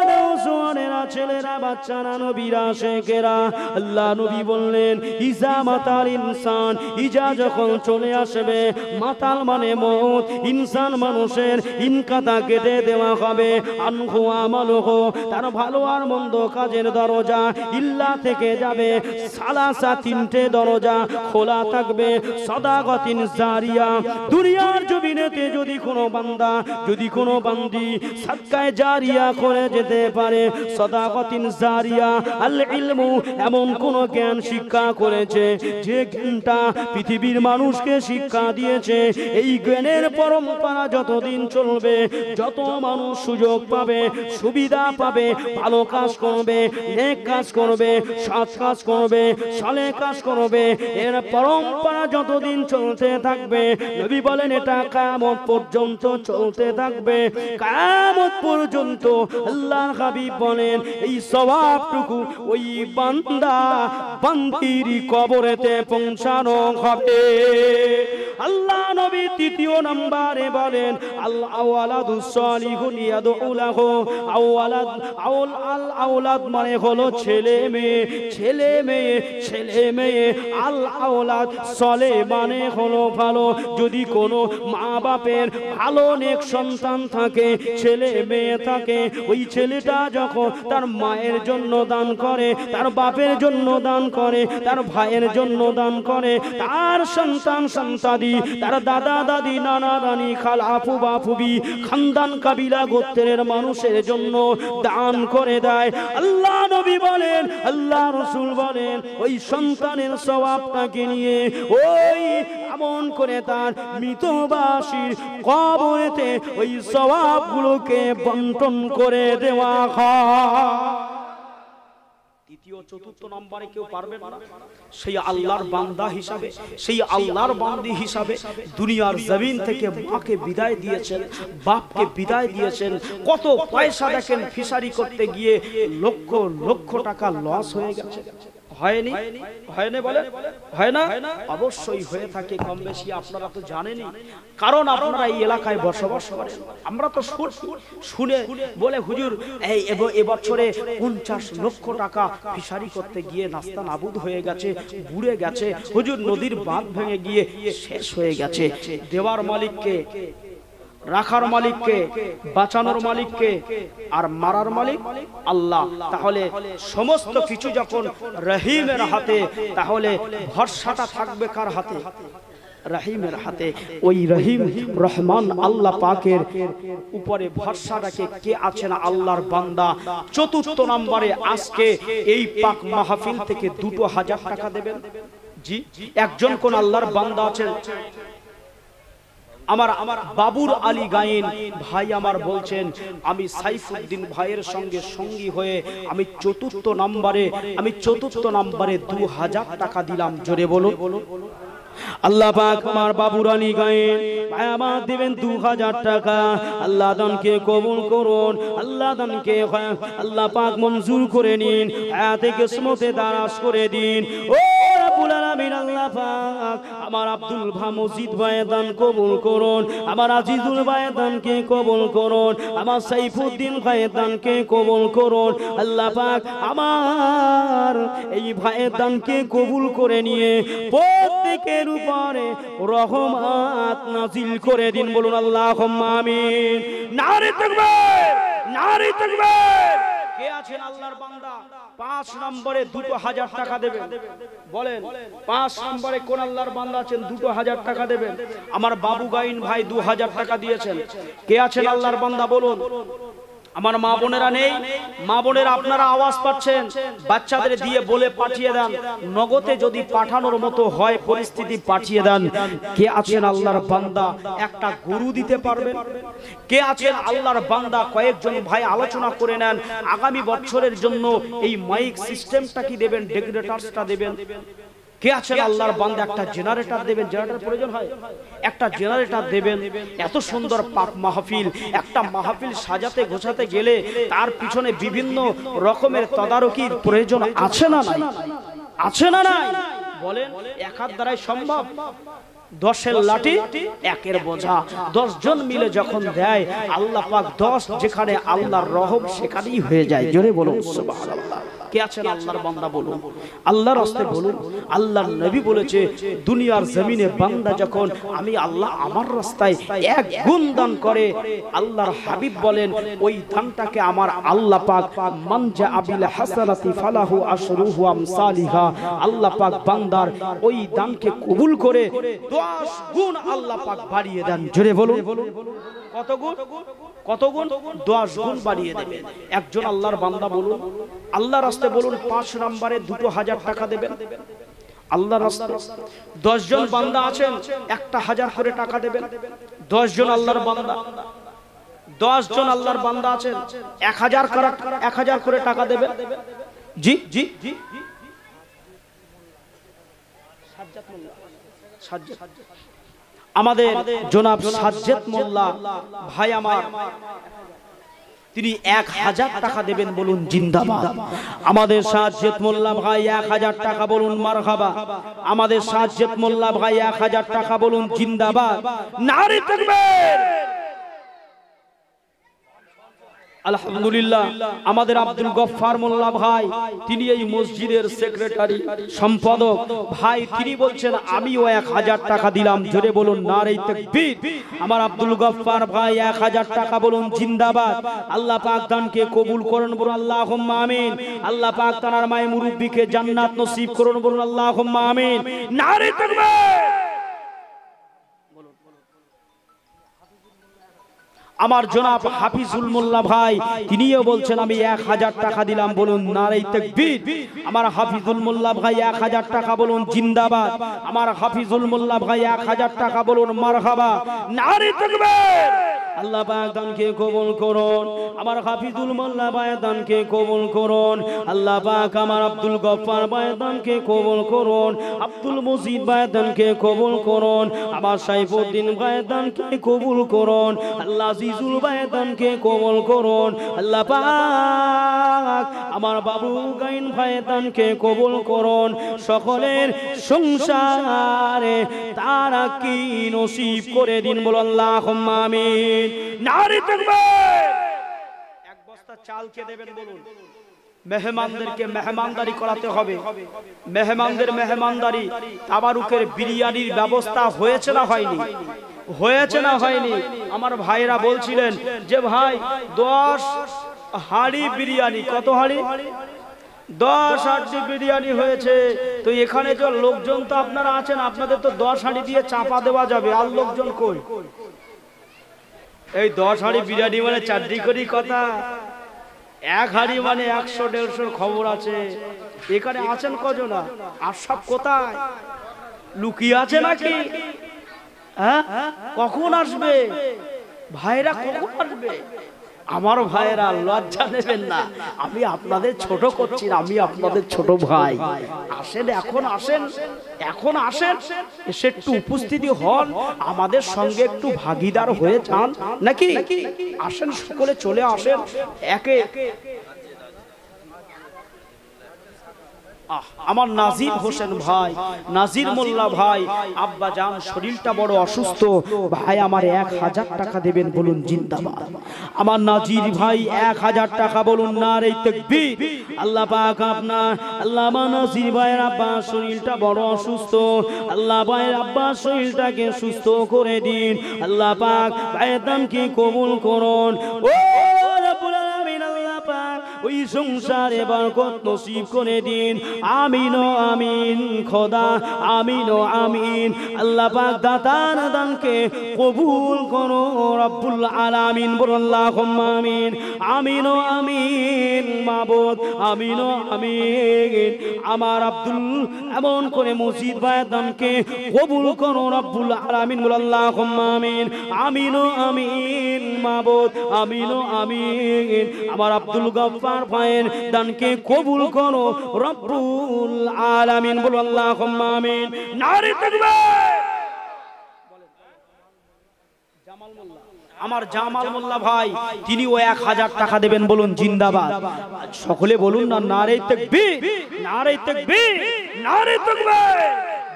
নওজোয়ানেরা, ছেলেরা, বাচ্চারা, নবীরা, শেখেরা, আল্লাহ নবী বললেন ইজা মাতাল ইনসান, ইজা যখন চলে আসবে, মাতাল মানে মউত, ইনসান মানুষের ইনকাতা কেটে দেওয়া হবে। আনহু আমালুহু, তার ভালো আর মন্দ কাজের দরজা ইল্লা থেকে যাবে। সালাসা, তিনটে দরজা খোলা থাকবে। সাদাকাতিন জারিয়া, দুনিয়ার জমিনেতে যদি কোনো বান্দা, যদি কোনো বান্দি সাদকায়ে জারিয়া করে যেতে পারে, সাদাকাতিন জারিয়া আল ইলমু, এমন কোন জ্ঞান শিক্ষা করেছে যে জ্ঞানটা পৃথিবীর মানুষকে শিক্ষা দিয়েছে, এই জ্ঞানের পরম্পরা যতদিন চলবে, যত মানুষ সুযোগ পাবে, সুবিধা পাবে, ভালো কাজ করবে, নেক কাজ করবে, সৎ কাজ করবে, সালেহ কাজ করবে, এর পরম্পরা যতদিন চলতে থাকবে, নবী বলেন এটা কিয়ামত পর্যন্ত চলতে থাকবে। কিয়ামত পর্যন্ত আল্লাহর হাবিব বলেন এই সওয়াবটুকু ওই বান্দা বান্দির কবরেতে পৌঁছানো হবে। আল্লাহ নবী তৃতীয় নম্বরে বলেন আল্লাহ ওয়ালাদুস সালিহুন ইয়াদউ লাহু। আওলাদ মানে হলো ছেলে মেয়ে, ছেলে মেয়ে, ছেলে মেয়ে। আল আওলাদ সলে মানে হলো ভালো। যদি কোনো মা বাপের ভালো নেক সন্তান থাকে, ছেলে মেয়ে থাকে, ওই ছেলেটা যখন তার মায়ের জন্য দান করে, তার বাপের জন্য দান করে, তার ভাইয়ের জন্য দান করে, তার সন্তান সন্তাদি, তার দাদা দাদি, নানা নানি, খালা ফুবা ফুবি, খানদান কাবিলা গোত্রের মানুষের জন্য দান করে দেয়। আল্লাহ নবী বলেন, আল্লাহ রাসূল বলেন ওই সন্তানের সওয়াবটাকে নিয়ে ওই এমন করে তার মৃতবাসীর কবরেতে ওই সওয়াবগুলোকে বন্টন করে দেওয়া হয়। তৃতীয় চতুর্থ নম্বরে কেউ পারবেন না। সেই আল্লাহর বান্দা হিসাবে, সেই আল্লাহর বান্দি হিসাবে দুনিয়ার জমিন থেকে মাকে বিদায় দিয়েছেন, বাপকে বিদায় দিয়েছেন। কত পয়সা দেখেন ফিশারি করতে গিয়ে লক্ষ লক্ষ টাকা লস হয়ে গেছে। হয়নি? হয়নি বলে? হয় না? অবশ্যই হয়ে থাকে কম বেশি, আপনারা তো জানেনই, কারণ আপনারা এই এলাকায় বসবাস করেন। আমরা তো শুনে বলে হুজুর এই এবছরে 50 লক্ষ টাকা ফিশারি করতে গিয়ে নাস্তা নাবুদ হয়ে গেছে, বুড়ে গেছে, হুজুর নদীর বাঁধ ভেঙে গিয়ে শেষ হয়ে গেছে। দেওয়ার মালিককে, রাখার মালিককে, বাঁচানোর মালিককে, আর মারার মালিক আল্লাহ। তাহলে সমস্ত কিছু যখন রহিমের হাতে, তাহলে ভরসাটা থাকবে কার হাতে? রহিমের হাতে। ওই রহিম রহমান আল্লাহ পাকের উপরে ভরসাটাকে কে আছেন? আল্লাহর বান্দা। চতুর্থ নম্বরে আজকে এই পাক মাহফিল থেকে 2000 টাকা দেবেন। জি, একজন কোন আল্লাহর বান্দা আছেন? আমার বাবুর আলী গায়েন ভাই আমার বলছেন আমি সাইফুদ্দিন ভাইয়ের সঙ্গে সঙ্গী হয়ে আমি চতুর্থ নম্বরে 2000 টাকা দিলাম। জোরে বলো আল্লাহ পাক আমার বাবুর আলী গায়েন ভাই আমার দিবেন 2000 টাকা। আল্লাহ দানকে কবুল করুন, আল্লাহ দানকে আল্লাহ পাক মঞ্জুর করে নিন, হায়াতে কিসমতে দারাজ করে দিন। ও রব্বুল আলামিন আল্লাহ পাক আমার আব্দুল মজিদ ভাইয়ের দান কবুল করুন, আমার আজিজুল ভাইয়ের দানকে কবুল করুন, আমার সাইফুদ্দিন ভাইয়ের দানকে কবুল করুন। আল্লাহ পাক আমার এই ভাইয়ের দানকে কবুল করে নিয়ে প্রত্যেকের উপরে রহমত নাজিল করে দিন। বলুন আল্লাহুম্মা আমিন। নারে তাকবীর, নারে তাকবীর। কে আছেন আল্লাহর বান্দা 5 নম্বরে 2000 টাকা দেবেন? বলেন 5 নম্বরে কোন আল্লাহর বান্দা আছেন 2000 টাকা দেবেন? আমার বাবু গাইন ভাই 2000 টাকা দিয়েছেন। কে আছেন আল্লাহর বান্দা বলুন? আমার মা বোনেরা নেই? মা বোনেরা আপনারা আওয়াজ পাচ্ছেন, বাচ্চাদের দিয়ে বলে পাঠিয়ে দেন, নগদে যদি পাঠানোর মতো হয় পরিস্থিতি পাঠিয়ে দেন। কে আছেন আল্লাহর বান্দা একটা গরু দিতে পারবেন? কে আছেন আল্লাহর বান্দা কয়েকজন ভাই আলোচনা করে নেন আগামী বছরের জন্য এই মাইক সিস্টেমটা কি দেবেন, ডেকোরেটরসটা দেবেন? কে আছেন আল্লাহর বান্দা একটা জেনারেটর দেবেন? জেনারেটর প্রয়োজন হয়, একটা জেনারেটর দেবেন। এত সুন্দর পাক মাহফিল, একটা মাহফিল সাজাতে গোছাতে গেলে তার পিছনে বিভিন্ন রকমের তদারকির প্রয়োজন আছে না নাই? আছে না নাই? বলেন এক হাত দ্বারাই সম্ভব? 10-এর লাঠি 1-এর বোঝা, 10 জন মিলে যখন দেয় আল্লাহ পাক 10, যেখানে আল্লাহর রহম সেখানেই হয়ে যায়। জোরে বলুন সুবহানাল্লাহ। কে আছেন আল্লাহর বান্দা বলুন, আল্লাহর রাস্তে বলুন। আল্লাহর নবী বলেছে দুনিয়ার জমিনে বান্দা যখন আমি আল্লাহ আমার রাস্তায় 1 গুণ দান করে, আল্লাহর হাবিব বলেন ওই দানটাকে আমার আল্লাহ পাক মান জাআ বিল হাসানাতি ফালাহু আশরুহু আমসালিহা, আল্লাহ পাক বান্দার ওই দানকে কবুল করে 10 গুণ আল্লাহ পাক বাড়িয়ে দেন। জোরে বলুন কত গুণ? কত গুণ? 10 গুণ বাড়িয়ে দেবেন। একজন আল্লাহর বান্দা বলুন, আল্লাহর রাস্তায় বলুন 5 নম্বরে 2000 টাকা দেবেন। আল্লাহর রাস্তায় 10 জন বান্দা আছেন 1000 করে টাকা দেবেন। 10 জন আল্লাহর বান্দা, 10 জন আল্লাহর বান্দা আছেন 1000 করে টাকা দেবেন। জি জি জি আমাদের জনাব সাজ্জাদ মোল্লা ভাই আমার, তিনি 1000 টাকা দেবেন, বলুন জিন্দাবাদ। আমাদের সাজ্জাদ মোল্লা ভাই 1000 টাকা, বলুন মারহাবা। আমাদের সাজ্জাদ মোল্লা ভাই 1000 টাকা, বলুন জিন্দাবাদ। নারে তাকবীর। আলহামদুলিল্লাহ। আমাদের আব্দুল গফফার মোল্লা ভাই, তিনি এই মসজিদের সেক্রেটারি সম্পাদক ভাই, তিনি বলছেন আমিও 1000 টাকা দিলাম। জোরে বলুন নারে তাকবীর। আমার আব্দুল গফফার ভাই 1000 টাকা, বলুন জিন্দাবাদ। আল্লাহ পাক দানকে কবুল করুন, বলুন আল্লাহুম্মা আমিন। আল্লাহ পাক তার মায়ে মুরব্বিকে জান্নাত নসিব করুন, বলুন আল্লাহুম্মা আমিন। নারে তাকবীর। আমার জনাব হাফিজুল মোল্লা ভাই, তিনিও বলছেন আমি 1000 টাকা দিলাম, বলুন নারে তাকবীর। আমার হাফিজুল মোল্লা ভাই 1000 টাকা, বলুন জিন্দাবাদ। আমার হাফিজুল মোল্লা ভাই 1000 টাকা, বলুন মারহাবা। নারে তাকবীর। আল্লাহ পাক দানকে কবুল করুন। আমার হাফিজুল মোল্লা ভাই দানকে কবুল করুন। আল্লাহ পাক আমার আব্দুল গফফার ভাই দানকে কবুল করুন। আব্দুল মজিদ ভাই দানকে কবুল করুন। আমার সাইফুদ্দিন ভাই দানকে কবুল করুন। আল্লাহ আজিজুল ভাই দানকে কবুল করুন। আল্লাহ পাক আমার বাবু গাইন ভাই দানকে কবুল করুন। সকলের সংসারে তারা কি নসিব করে দিন, বল আল্লাহুম্মা আমিন। নারে তাকবীর। 1 বস্তা চাল কে দেবেন বলুন? মেহমানদেরকে মেহমানদারি করাতে হবে। মেহমানদের মেহমানদারি, তাবারুকের বিরিয়ানির ব্যবস্থা হয়েছে না হয়নি? হয়েছে না হয়নি? আমার ভাইরা বলছিলেন যে ভাই 10 হাঁড়ি বিরিয়ানি। কত হাঁড়ি? 10 হাঁড়ি বিরিয়ানি হয়েছে। তো এখানে যে লোকজন তো আপনারা আছেন, আপনাদের তো 10 হাঁড়ি দিয়ে চাপা দেওয়া যাবে। আর লোকজন কই? এই 10 হাঁড়ি বিরিয়ানি মানে চারটি করি কথা, 1 হাঁড়ি মানে 100-150 খবর আছে। এখানে আছেন কজনা? আর সব কোথায় লুকিয়ে আছে নাকি? হ্যাঁ, কখন আসবে ভাইরা? কখন আসবে? আমার ভাইরা লজ্জা নেবেন না, আমি আপনাদের ছোট করছি না, আমি আপনাদের ছোট ভাই। আসেন, এখন আসেন, এখন আসেন, এসে একটু উপস্থিতি হন, আমাদের সঙ্গে একটু ভাগিদার হয়ে যান নাকি? আসেন, সকলে চলে আসেন। একে আমার নাজির হোসেন ভাই, নাজির মোল্লা ভাই, আব্বা জান শরীরটা বড় অসুস্থ, ভাই আমার 1000 টাকা দেবেন, বলুন জিন্দাবাদ। আমার নাজির ভাই 1000 টাকা, বলুন নারে তাকবীর। আল্লাহ পাক আপনার, আল্লাহ আমার নাজির ভাইয়ের আব্বা শরীরটা বড় অসুস্থ, আল্লাহ ভাইয়ের আব্বা শরীরটাকে সুস্থ করে দিন। আল্লাহ পাক ভাইয়ের দানকে কবুল করুন। ও রব্বুল আলামিন, আল্লাহ পাক ওই সংসারে বরকত নসিব করে দিন। আমিন ও আমিন খোদা, আমিন ও আমিন। আল্লাহ পাক দাতার দানকে কবুল করো রব্বুল আলামিন, বলুন আল্লাহুম্মা আমিন। আমিন ও আমিন মাবুদ, আমিন ও আমিন। আমার আব্দুল এমন করে মসজিদ ভাইয়ের দানকে কবুল করো রব্বুল আলামিন, বলুন আল্লাহুম্মা আমিন। আমিন ও আমিন মাবুদ, আমিন ও আমিন। আমার আব্দুল গফফার ভাইয়ের দানকে কবুল করো রব্বুল আলামিন, বলুন আল্লাহুম্মা আমিন। নারে তাকবীর। আমার জামাল মোল্লা ভাই তিনিও 1000 টাকা দেবেন, বলুন জিন্দাবাদ। সকলে বলুন না নারে তাকবীর, নারে তাকবীর, নারে তাকবীর।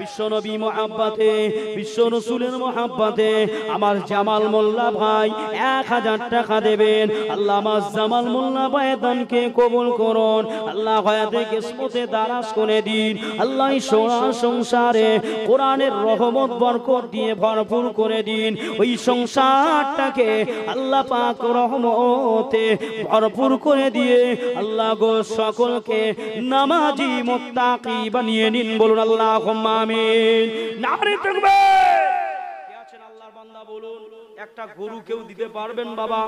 বিশ্বনবী মুহাব্বতে, বিশ্ব রাসূলের মুহাব্বতে আমার জামাল মোল্লা ভাই 1000 টাকা দেবেন। আল্লাহ আমার জামাল মোল্লা ভাইয়ের দানকে কবুল করুন। আল্লাহ হায়াতে কিসমতে দারাজ করে দিন। আল্লাহ সোনা সংসারে কোরআনের রহমত বরকত দিয়ে ভরপুর করে দিন। ওই সংসারটাকে আল্লাহ পাক রহমতে ভরপুর করে দিয়ে আল্লাহ গো সকলকে নামাজি মুত্তাকি বানিয়ে নিন, বলুন আল্লাহুম্মা আমিন। নারে তাকবীর। কে আছেন আল্লাহর বান্দা বলুন, একটা গরু কেউ দিতে পারবেন বাবা?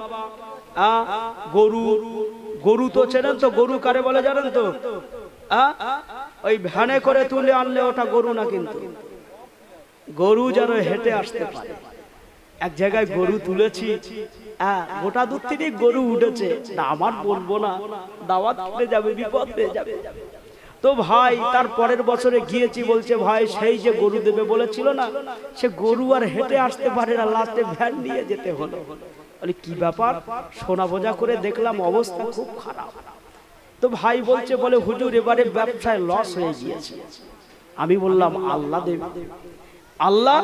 গরু, গরু তো চেনেন তো, গরু কারে বলে জানেন তো? ওই ভ্যানে করে তুলে আনলে ওটা গরু না, কিন্তু গরু যেন হেঁটে আসতে পারে। এক জায়গায় গরু তুলেছি, গোটা দূর থেকে গরু উঠেছে, আমার বলবো না, দাওয়াত খেতে যাবে, বিপদ হয়ে যাবে। তো ভাই তার পরের বছরে গিয়েছি, বলছে ভাই সেই যে গরু দেবে বলেছিল না, সে গরু আর হেঁটে আসতে পারে না, লাস্টে ভ্যান নিয়ে যেতে হলো। বলে কি ব্যাপার? সোনা বোঝা করে দেখলাম অবস্থা খুব খারাপ। তো ভাই বলছে, বলে হুজুর এবারে ব্যবসায় লস হয়ে গিয়েছে। আমি বললাম আল্লাহ দেবে, আল্লাহ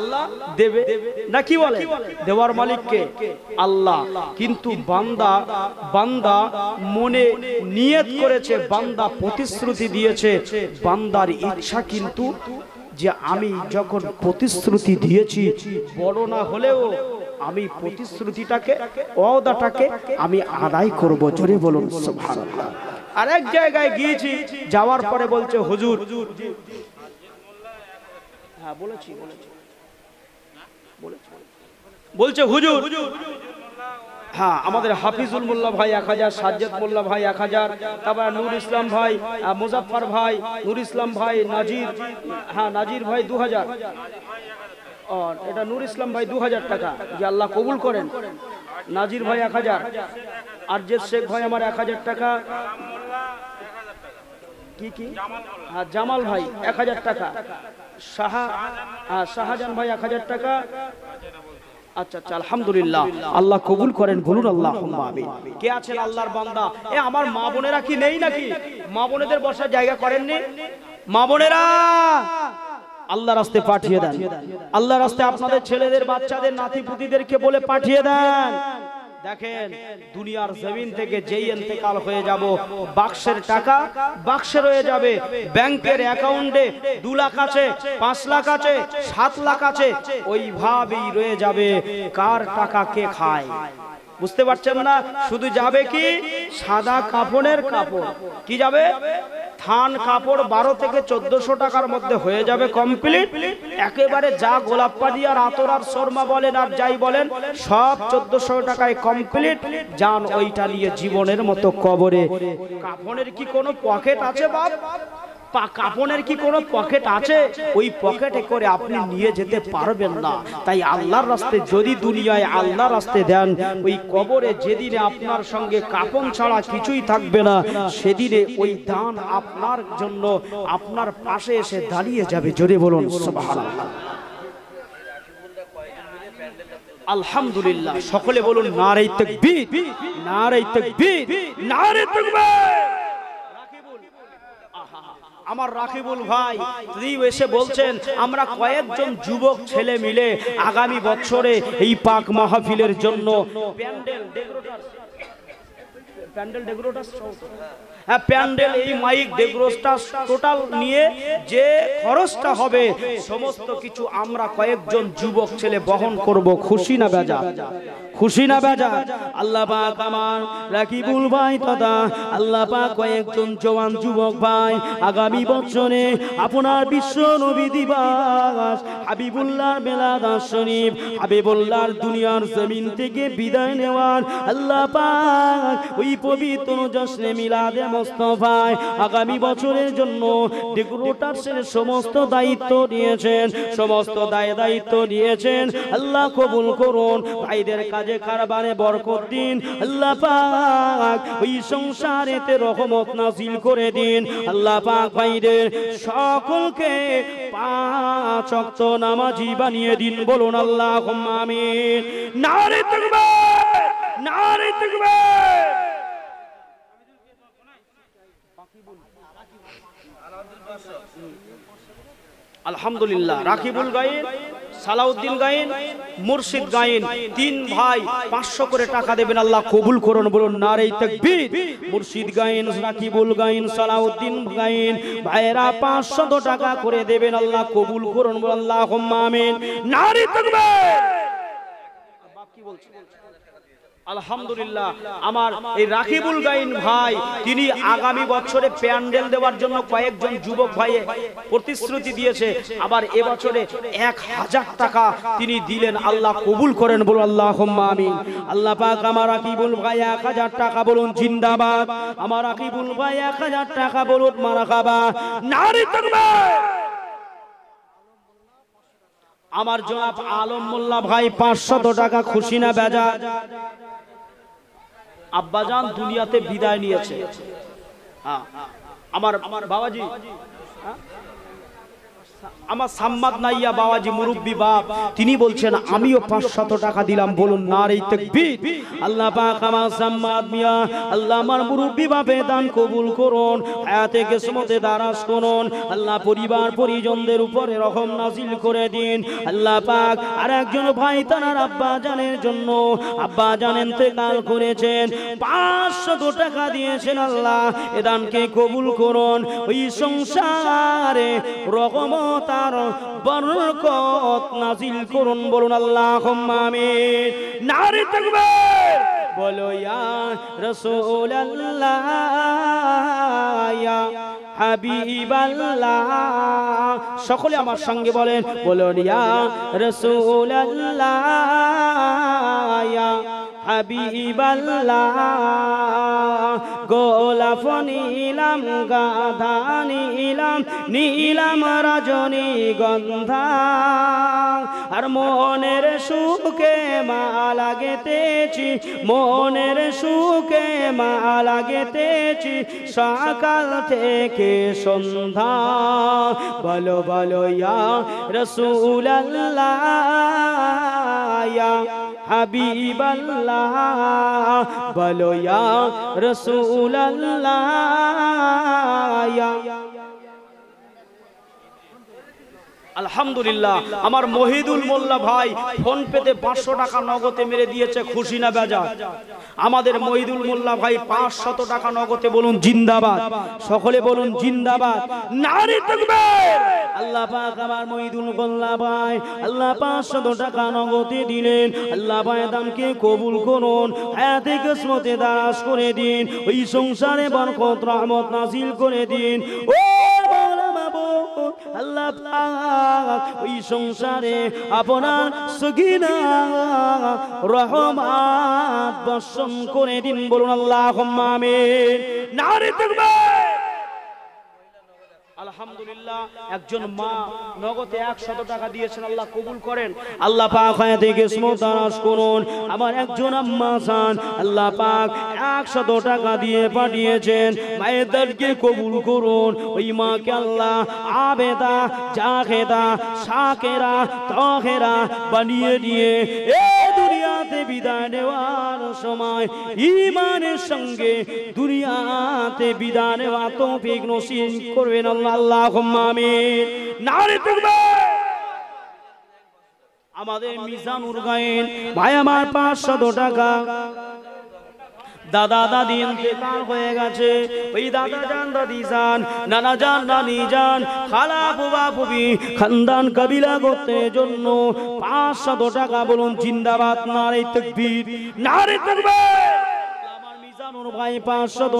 দেবে না, কি বলে? দেওয়ার মালিককে আল্লাহ, কিন্তু বান্দা, বান্দা মনে নিয়ত করেছে, বান্দা প্রতিশ্রুতি দিয়েছে, বান্দার ইচ্ছা কিন্তু যে আমি যখন প্রতিশ্রুতি দিয়েছি বড় না হলেও আমি প্রতিশ্রুতিটাকে, ওয়াদাটাকে আমি আদায় করব। জোরে বলুন সুবহানাল্লাহ। আরেক জায়গায় গিয়েছি, যাওয়ার পরে বলছে হুজুর, হ্যাঁ বলেছি, বলছে হুজুর, হ্যাঁ আমাদের হাফিজুল মোল্লা ভাই 1000, সাজ্জাদ মোল্লা ভাই 1000, তারপর নূর ইসলাম ভাই, মুজাফফর ভাই, নূর ইসলাম ভাই, নাজির, হ্যাঁ নাজির ভাই 2000, এটা নূর ইসলাম ভাই 2000 টাকা, যে আল্লাহ কবুল করেন। নাজির ভাই 1000, আরজেদ শেখ ভাই আমার 1000 টাকা, কি হ্যাঁ জামাল ভাই 1000 টাকা, শাহজাহান ভাই 1000 টাকা। আচ্ছা আচ্ছা, আলহামদুলিল্লাহ, আল্লাহ কবুল করেন, বলুন আল্লাহুম্মা আমিন। কে আছেন আল্লাহর বান্দা? আমার মা বোনেরা কি নেই নাকি? মা বোনেদের বসার জায়গা করেননি? মা বোনেরা আল্লাহর রাস্তায় পাঠিয়ে দেন, আল্লাহর রাস্তায় আপনাদের ছেলেদের, বাচ্চাদের, নাতি পুতিদেরকে বলে পাঠিয়ে দেন। দেখেন দুনিয়ার জমিন থেকে যেই ইন্তেকাল হয়ে যাব, বাক্সের টাকা বাক্সে রয়ে যাবে, ব্যাংকের অ্যাকাউন্টে 2 লাখ আছে, 5 লাখ আছে, 7 লাখ আছে, ওইভাবেই রয়ে যাবে। কার টাকা কে খায় বুঝতে পারছেন না? শুধু যাবে কি সাদা কাপড়ের কাপড়, কি যাবে থান কাপড় 12 থেকে 1400 টাকার মধ্যে হয়ে যাবে কমপ্লিট। একেবারে যা গোলাপ পানি আর আতর আর শর্মা বলেন আর যাই বলেন সব 1400 টাকায় কমপ্লিট। যান ওইটা নিয়ে জীবনের মতো কবরে। কাফনের কি কোনো পকেট আছে বাপ? কাফনের কি কোনো পকেট আছে? ওই পকেটে করে আপনি নিয়ে যেতে পারবেন না। তাই আল্লাহর রাস্তায় যদি দুনিয়ায় আল্লাহর রাস্তায় দেন, ওই কবরে যেদিনে আপনার সঙ্গে কাফন ছাড়া কিছুই থাকবে না, সেদিনে ওই দান আপনার জন্য আপনার পাশে এসে দাঁড়িয়ে যাবে। জোরে বলুন সুবহানাল্লাহ। আলহামদুলিল্লাহ, সকলে বলুন নারে তাকবীর, নারে তাকবীর, নারে তাকবীর। আমার রাকিবুল ভাই তিনি এসে বলছেন, আমরা কয়েকজন যুবক ছেলে মিলে আগামী বছরে এই পাক মাহফিলের জন্য প্যান্ডেল প্যান্ডেল ডেকোরেটর হ্যাঁ প্যান্ডেল এই মাইক ডেকোরেটরটা টোটাল নিয়ে যে খরচটা হবে সমস্ত কিছু আমরা কয়েকজন যুবক ছেলে বহন করব। খুশি না বেজা? খুশি না বেজা? আল্লাহ পাক আমার রাকিবুল ভাই তথা আল্লাহ পাক কয়েকজন জওয়ান যুবক ভাই আগামী বছরে আপনার বিশ্ব নবী দিবস হাবিবুল্লাহর মিলাদ শরীফ হাবিবুল্লাহর দুনিয়ার জমিন থেকে বিদায় নেওয়ার আল্লাহ পাক ওই পবিত্র জশ্নে মিলাদে মুস্তাফায় আগামী বছরের জন্য ডেকোরেটরসের সমস্ত দায়িত্ব নিয়েছেন, সমস্ত দায়িত্ব নিয়েছেন। আল্লাহ কবুল করুন, ভাইদের কাজে কারবারে বরকত দিন। আল্লাহ পাক ওই সংসারেতে রহমত নাজিল করে দিন। আল্লাহ পাক ভাইদের সকলকে 5 ওয়াক্ত নামাজি বানিয়ে দিন। বলুন আল্লাহুম্মা আমিন। নারে তাকবীর, নারে তাকবীর। আলহামদুলিল্লাহ রাকিবুল গায়েন, সালাউদ্দিন গায়েন, মুর্শিদ গায়েন 3 ভাই 500 করে টাকা দেবেন। আল্লাহ কবুল করুন। বলুন নারে তাকবীর। মুর্শিদ গায়েন, রাকিবুল গায়েন, সালাউদ্দিন গায়েন ভাইরা 500 টাকা করে দেবেন। আল্লাহ কবুল করুন। বলুন আল্লাহুম্মা আমিন। নারে তাকবীর। বাপ কি বলছেন? আলহামদুলিল্লাহ আমার এই রাকিবুল গায়েন ভাই তিনি আগামী বছরে প্যান্ডেল দেওয়ার জন্য কয়েকজন যুবক ভাই প্রতিশ্রুতি দিয়েছে। আবার এবছরে 1000 টাকা তিনি দিলেন। আল্লাহ কবুল করেন। বলুন আল্লাহুম্মা আমিন। আল্লাহ পাক আমার রাকিবুল ভাই 1000 টাকা বলুন জিন্দাবাদ। আমার রাকিবুল ভাই 1000 টাকা বলুন মারহাবা। নারে তাকবীর। আমার জনাব আলম মোল্লা ভাই 500 টাকা। খুশি না বেজা? আব্বাজান দুনিয়াতে বিদায় নিয়েছে। আমার বাবাজি আমার সাম্মাদ নাইয়া বাবাজি মুরব্বি বাপ তিনি বলছেন আমিও 500 টাকা দিলাম। বলুন নারে তাকবীর। আল্লাহ পাক আমার সাম্মাদ মিয়া আল্লাহ আমার মুরব্বি বাপে দান কবুল করুন, হায়াতে কিসমতে দারাজ করুন। আল্লাহ পরিবার পরিজনদের উপরে রহম নাজিল করে দিন। আল্লাহ পাক আর একজন ভাই তার আব্বা জানের জন্য আব্বা জান ইন্তেকাল করেছেন, 500 টাকা দিয়েছেন। আল্লাহ এ দানকে কবুল করুন। ওই সংসারে রহমত আর বরকত নাজিল করুন। বলুন আল্লাহুম্মা আমিন। নারে তাকবীর। বলো ইয়া রাসূলুল্লাহ ইয়া হাবিবাল্লাহ। সকলে আমার সঙ্গে বলেন বলুন ইয়া রাসূলুল্লাহ ইয়া হাবিবাল্লাহ। গোলাপ নিলাম, গাধা নিলাম, নীলাম রজনী গন্ধা, আর মনের সুখে মালা গেতেছি, মনের সুখে মালা গেতেছি সকাল থেকে সন্ধ্যা। বলো বলো ইয়া রাসূলুল্লাহ ইয়া হাবিবাল্লাহ। বলো ইয়া রাসূলুল্লাহ ইয়া। আলহামদুলিল্লাহ আমার মহিদুল মোল্লা ভাই ফোন পেতে 500 টাকা নগদে মেরে দিয়েছে। খুশি না বেজা? আমাদের মহিদুল মোল্লা ভাই 500 টাকা নগদে। বলুন জিন্দাবাদ। সকলে বলুন জিন্দাবাদ। নারে তাকবীর। আল্লাহ পাক আমার মহিদুল মোল্লা ভাই আল্লাহ 500 টাকা নগদে দিলেন। আল্লাহ ভাই দানকে কবুল করুন, হায়াতে কিসমতে দারাজ করে দিন, ওই সংসারে বরকত রহমত নাজিল করে দিন। ও আল্লাহ পাক ওই সংসারে আপনার সগিনা রহমত বর্ষণ করে দিন। বলুন আল্লাহুম্মা আমিন। নারে তাকবীর। আলহামদুলিল্লাহ একজন মা নগদে 100 টাকা দিয়েছেন। আল্লাহ কবুল করেন। আল্লাহ পাক হায়াতে কিসমত দারাজ করুন। আমার একজন আম্মা জান আল্লাহ পাক 100 টাকা দিয়ে পাঠিয়েছেন। মায়েদেরকে কবুল করুন। ওই মাকে আল্লাহ আবেদা জাহেদা শাকেরা তাহেরা বানিয়ে দিয়ে এই দুনিয়াতে বিদায় নেওয়ার সময় ঈমানের সঙ্গে দুনিয়াতে বিদায় নেওয়া তৌফিক নসিব করবেন আল্লাহুম্মা আমিন। নারে তাকবীর। আমাদের মিজানুর গায়েন ভাই আমার 500 টাকা দাদা দাদি ইন্তেকাল হয়ে গেছে, ওই দাদা জান দাদি জান নানা জান নানি জান খালা বুবা বুবি খানদান কবিলা করতে জন্য 500 টাকা বলুন জিন্দাবাদ নারে তাকবীর নারে তাকবীর। আমার মিজানুর ভাই 500